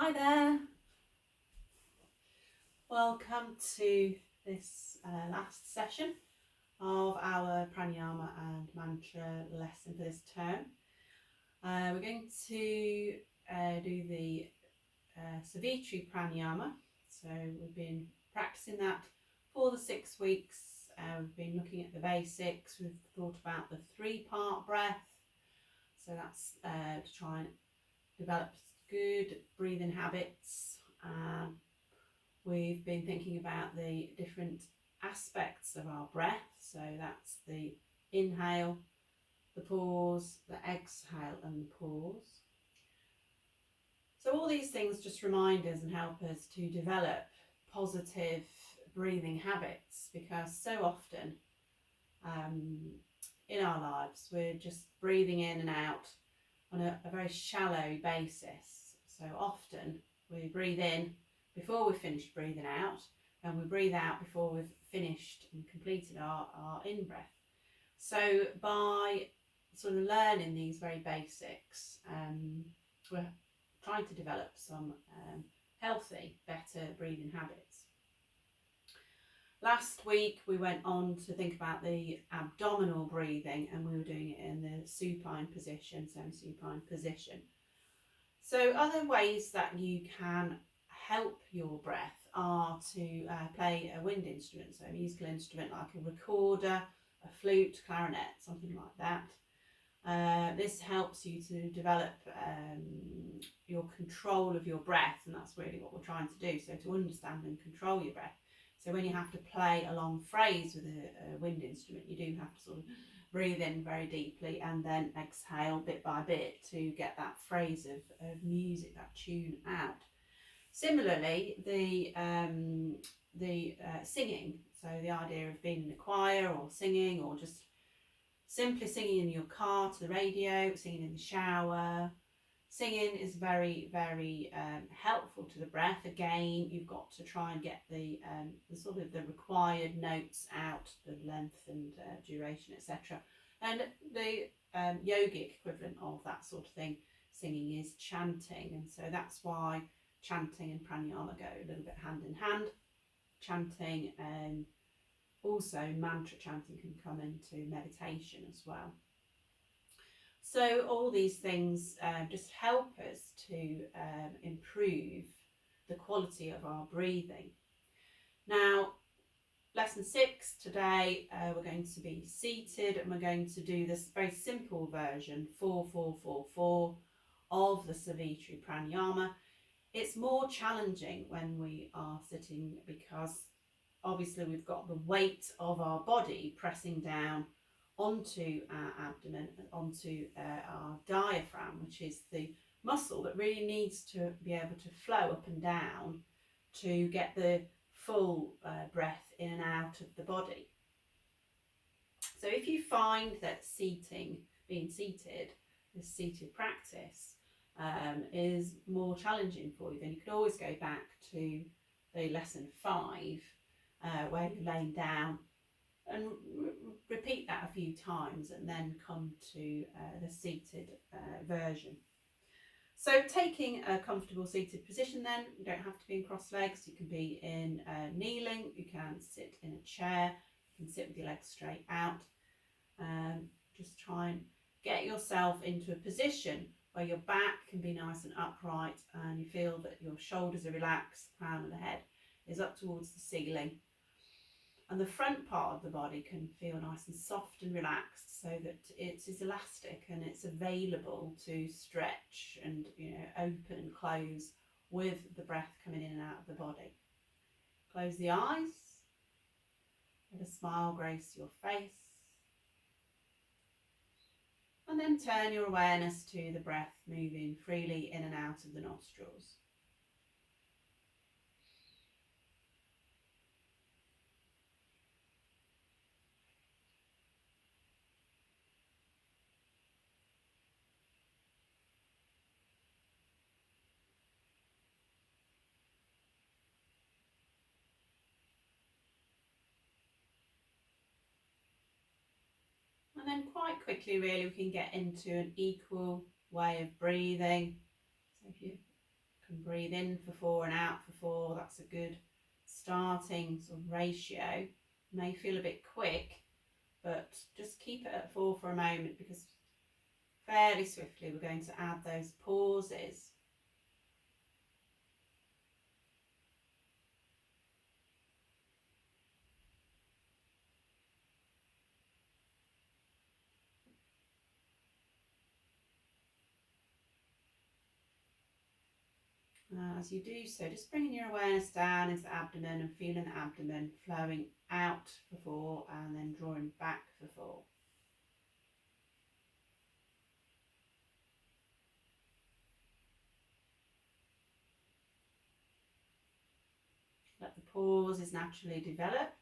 Hi there, welcome to this last session of our pranayama and mantra lesson for this term. We're going to do the Savitri Pranayama. So we've been practicing that for the 6 weeks. We've been looking at the basics. We've thought about the 3-part breath. So that's to try and develop good breathing habits. We've been thinking about the different aspects of our breath. So that's the inhale, the pause, the exhale and the pause. So all these things just remind us and help us to develop positive breathing habits, because so often in our lives we're just breathing in and out on a very shallow basis. So often we breathe in before we've finished breathing out, and we breathe out before we've finished and completed our in-breath. So by sort of learning these very basics, we're trying to develop some healthy, better breathing habits. Last week we went on to think about the abdominal breathing, and we were doing it in the supine position, semi-supine position. So other ways that you can help your breath are to play a wind instrument, so a musical instrument like a recorder, a flute, clarinet, something like that. This helps you to develop your control of your breath, and that's really what we're trying to do, so to understand and control your breath. So when you have to play a long phrase with a wind instrument, you do have to sort of breathe in very deeply and then exhale bit by bit to get that phrase of music, that tune out. Similarly, the singing, so the idea of being in a choir or singing, or just simply singing in your car to the radio, singing in the shower. Singing is very, very helpful to the breath. Again, you've got to try and get the sort of the required notes out, the length and duration, etc. And the yogic equivalent of that sort of thing, singing, is chanting, and so that's why chanting and pranayama go a little bit hand in hand. Chanting and also mantra chanting can come into meditation as well. So all these things just help us to improve the quality of our breathing. Now, lesson 6 today, we're going to be seated, and we're going to do this very simple version, 4-4-4-4 of the Savitri Pranayama. It's more challenging when we are sitting, because obviously we've got the weight of our body pressing down onto our abdomen and onto our diaphragm, which is the muscle that really needs to be able to flow up and down to get the full breath in and out of the body. So if you find that being seated, this seated practice is more challenging for you, then you can always go back to the lesson 5 where you're laying down, and repeat that a few times, and then come to the seated version. So taking a comfortable seated position, then you don't have to be in cross legs. You can be in kneeling, you can sit in a chair, you can sit with your legs straight out. Just try and get yourself into a position where your back can be nice and upright, and you feel that your shoulders are relaxed, the crown of the head is up towards the ceiling, and the front part of the body can feel nice and soft and relaxed, so that it is elastic and it's available to stretch and open and close with the breath coming in and out of the body. Close the eyes, let a smile grace your face, and then turn your awareness to the breath moving freely in and out of the nostrils. And then quite quickly, really, we can get into an equal way of breathing. So if you can breathe in for 4 and out for 4. That's a good starting sort of ratio. May feel a bit quick, but just keep it at 4 for a moment, because fairly swiftly we're going to add those pauses. As you do so, just bringing your awareness down into the abdomen and feeling the abdomen flowing out for 4 and then drawing back for 4. Let the pauses naturally develop.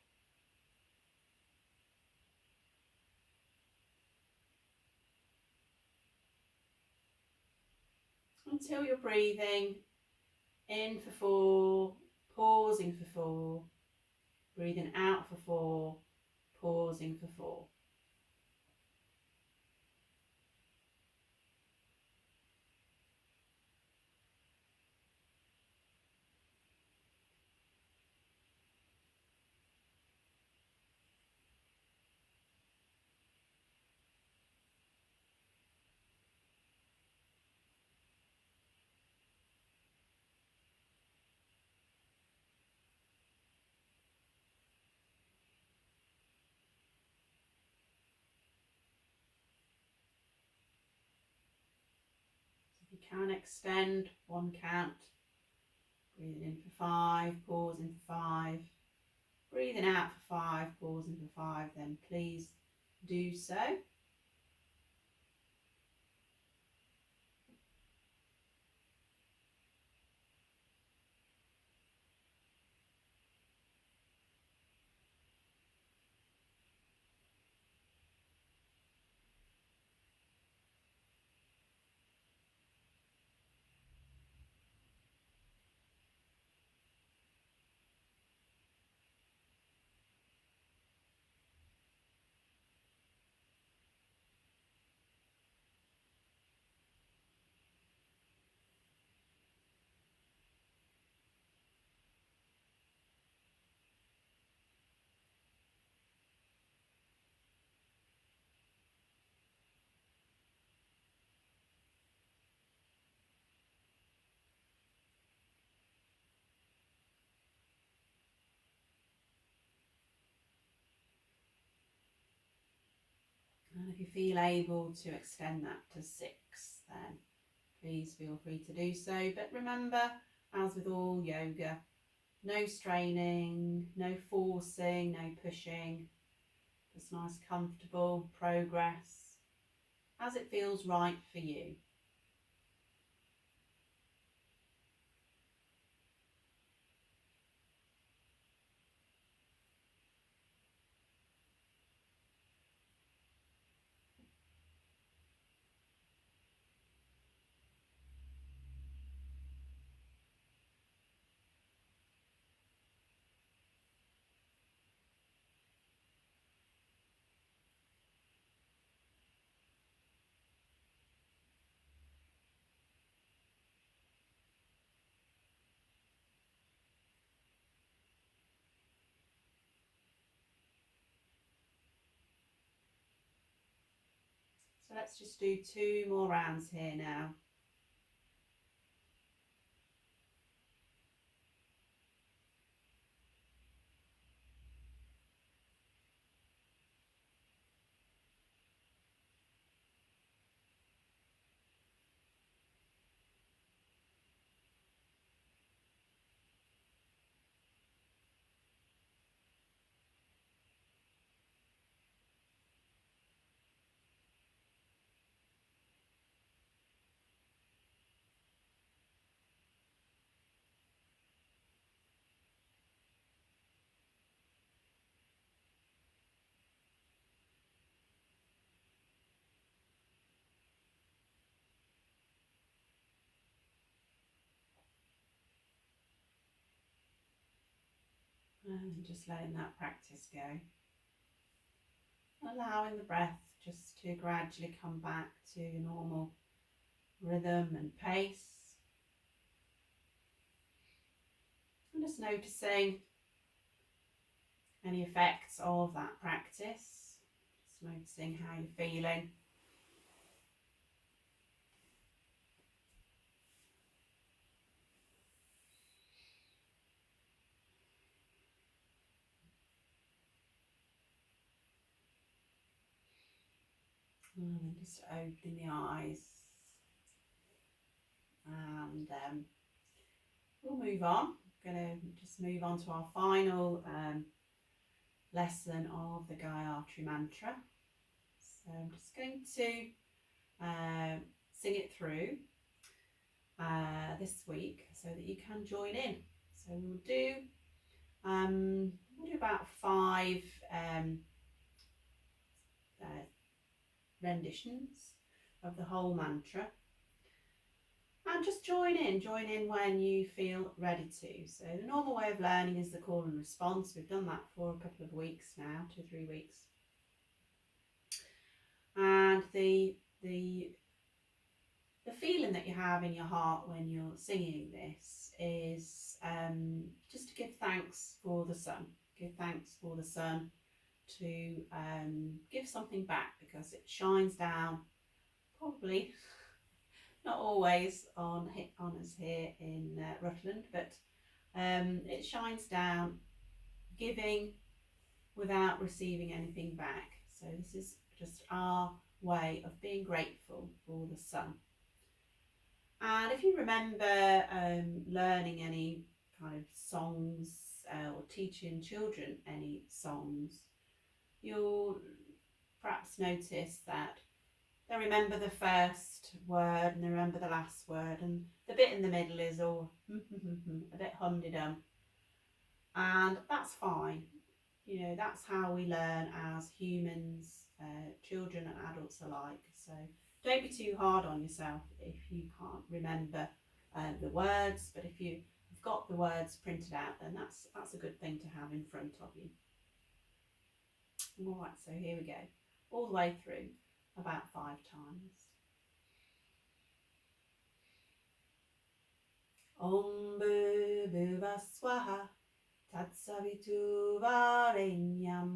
Until you're breathing in for 4, pausing for 4, breathing out for 4, pausing for 4. You can extend 1 count, breathing in for 5, pausing for 5, breathing out for 5, pausing for 5, then please do so. And if you feel able to extend that to 6, then please feel free to do so. But remember, as with all yoga, no straining, no forcing, no pushing, just nice comfortable progress as it feels right for you. So let's just do 2 more rounds here now. And just letting that practice go. Allowing the breath just to gradually come back to normal rhythm and pace. I'm just noticing any effects of that practice. Just noticing how you're feeling. And then just opening the eyes. And we'll move on. I'm going to just move on to our final lesson of the Gayatri Mantra. So I'm just going to sing it through this week so that you can join in. So we'll do about 5 renditions of the whole mantra. And just join in when you feel ready to. So the normal way of learning is the call and response. We've done that for a couple of weeks now, 2-3 weeks. And the feeling that you have in your heart when you're singing this is just to give thanks for the sun. Give thanks for the sun, to give something back, because it shines down, probably not always on us here in Rutland, but it shines down giving without receiving anything back. So this is just our way of being grateful for the sun. And if you remember learning any kind of songs or teaching children any songs, you'll perhaps notice that they remember the first word and they remember the last word, and the bit in the middle is all a bit humdy-dum. And that's fine. You know, that's how we learn as humans, children and adults alike. So don't be too hard on yourself if you can't remember the words, but if you've got the words printed out, then that's a good thing to have in front of you. All right, so here we go, all the way through, about 5 times. Om Bhuva Swaha Tat Savitu Varenyam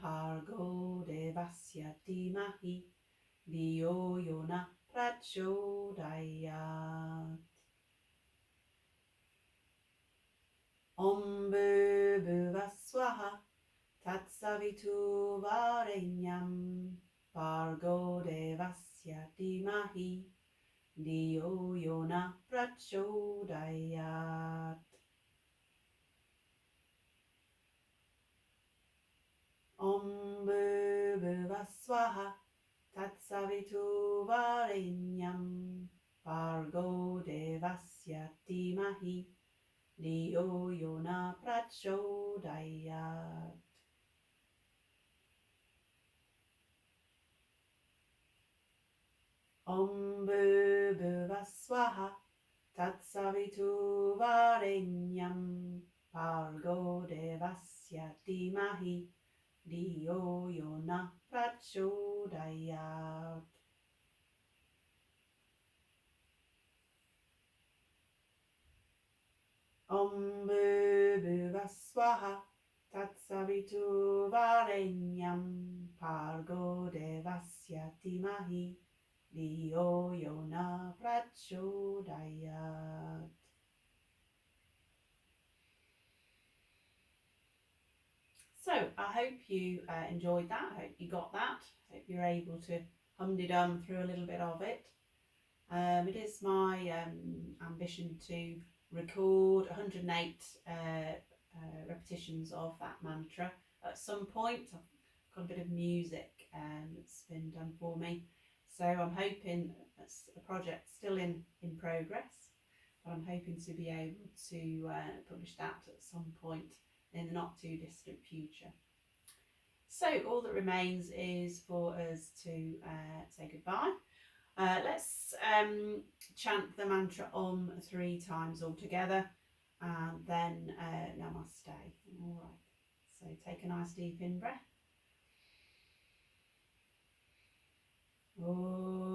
Bhargo Devasya Dhimahi Dhiyo Yona Prachodayat. Om Bhuva Swaha Tat Savitu Varenyam Bhargo Devasya Dhimahi Dhiyo Yona Prachodayat. Om Bhuva Swaha Tat Savitu Varenyam Bhargo Devasya Dhimahi Dhiyo Yona Prachodayat. Om Bhuva Swaha Tat Savitu Varenyam Bhargo Devasya Dhimahi Dhiyo Yona Prachodayat. Om Bhuva Swaha Tat Savitu Varenyam Bhargo Devasya Dhimahi Dhiyo Yona Prachodayat. So I hope you enjoyed that. I hope you got that. I hope you're able to hum-de-dum through a little bit of it. It is my ambition to record 108 repetitions of that mantra at some point. I've got a bit of music that's been done for me. So I'm hoping, that's a project still in progress, but I'm hoping to be able to publish that at some point in the not too distant future. So all that remains is for us to say goodbye. Let's chant the mantra Om 3 times all together, and then Namaste. All right, so take a nice deep in breath. Om.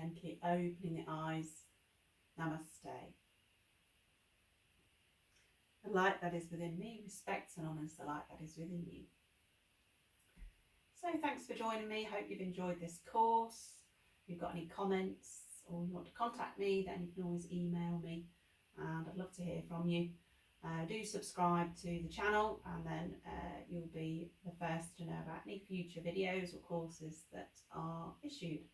gently opening the eyes. Namaste. The light that is within me respects and honours the light that is within you. So thanks for joining me. Hope you've enjoyed this course. If you've got any comments or you want to contact me, then you can always email me, and I'd love to hear from you. Do subscribe to the channel, and then you'll be the first to know about any future videos or courses that are issued.